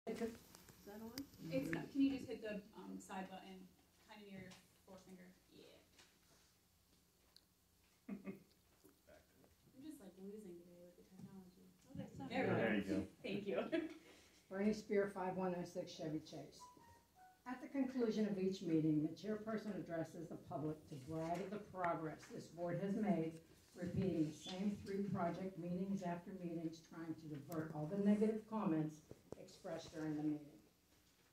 Is that on? It's not, can you just hit the side button, kind of near your forefinger? Yeah. I'm just like losing today with the technology. Oh, that's not There we bad. go. There you go. Thank you. Bernie Spear, 5106 Chevy Chase. At the conclusion of each meeting, the chairperson addresses the public to brag of the progress this board has made, repeating the same 3 project meetings after meetings, trying to divert all the negative comments expressed during the meeting.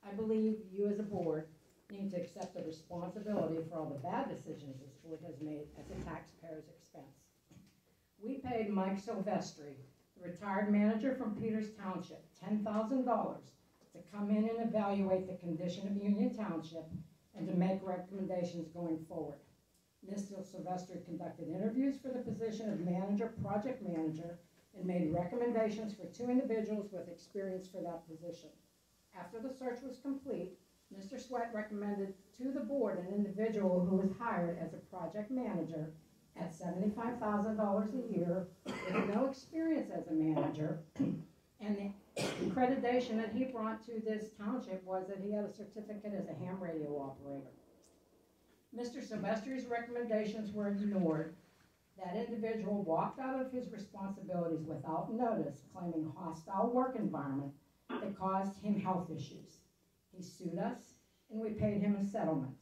I believe you as a board need to accept the responsibility for all the bad decisions this board has made at the taxpayer's expense. We paid Mike Silvestri, the retired manager from Peters Township, $10,000 to come in and evaluate the condition of Union Township and to make recommendations going forward. Mr. Silvestri conducted interviews for the position of manager, project manager, and made recommendations for 2 individuals with experience for that position. After the search was complete, Mr. Sweat recommended to the board an individual who was hired as a project manager at $75,000 a year with no experience as a manager, and the accreditation that he brought to this township was that he had a certificate as a ham radio operator. Mr. Silvestri's recommendations were ignored. That individual walked out of his responsibilities without notice, claiming hostile work environment that caused him health issues. He sued us, and we paid him a settlement.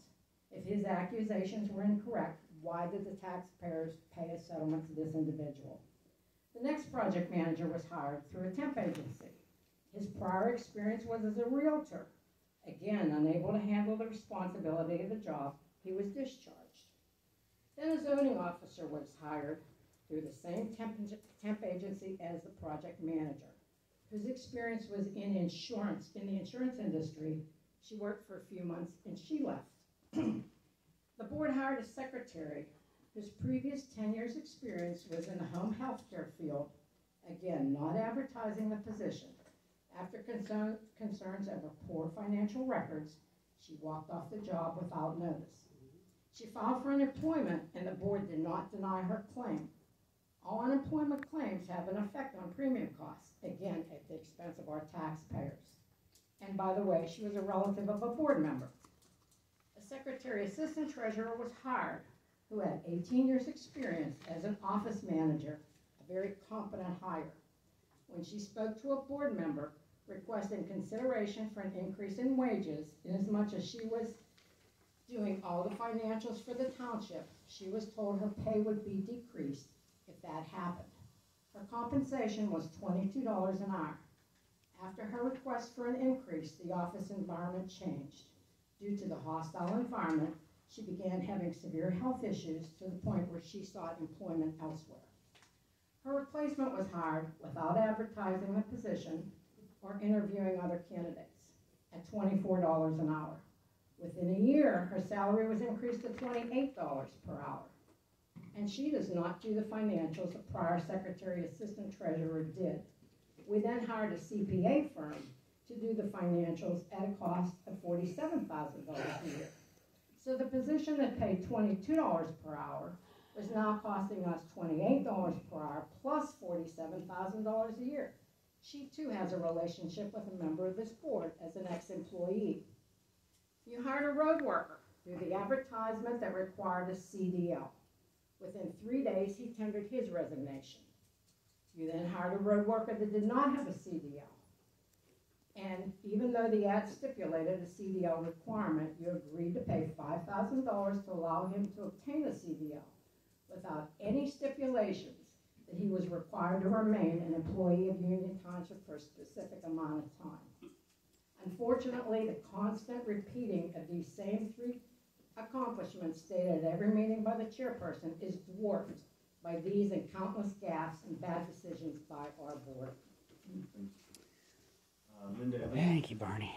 If his accusations were incorrect, why did the taxpayers pay a settlement to this individual? The next project manager was hired through a temp agency. His prior experience was as a realtor. Again, unable to handle the responsibility of the job, he was discharged. Then a zoning officer was hired through the same temp agency as the project manager, whose experience was in the insurance industry. She worked for a few months and she left. The board hired a secretary whose previous 10 years experience was in the home health care field, again, not advertising the position. After concerns over poor financial records, she walked off the job without notice. She filed for unemployment and the board did not deny her claim. All unemployment claims have an effect on premium costs, again, at the expense of our taxpayers. And by the way, she was a relative of a board member. A secretary assistant treasurer was hired who had 18 years experience as an office manager, a very competent hire. When she spoke to a board member requesting consideration for an increase in wages, inasmuch as she was doing all the financials for the township, she was told her pay would be decreased if that happened. Her compensation was $22 an hour. After her request for an increase, the office environment changed. Due to the hostile environment, she began having severe health issues to the point where she sought employment elsewhere. Her replacement was hired without advertising the position or interviewing other candidates at $24 an hour. Within a year, her salary was increased to $28 per hour. And she does not do the financials the prior secretary assistant treasurer did. We then hired a CPA firm to do the financials at a cost of $47,000 a year. So the position that paid $22 per hour was now costing us $28 per hour plus $47,000 a year. She too has a relationship with a member of this board as an ex-employee. You hired a road worker through the advertisement that required a CDL. Within 3 days, he tendered his resignation. You then hired a road worker that did not have a CDL. And even though the ad stipulated a CDL requirement, you agreed to pay $5,000 to allow him to obtain a CDL without any stipulations that he was required to remain an employee of Union Township for a specific amount of time. Unfortunately, the constant repeating of these same 3 accomplishments stated at every meeting by the chairperson is dwarfed by these and countless gaffes and bad decisions by our board. Linda. Thank you, Barney.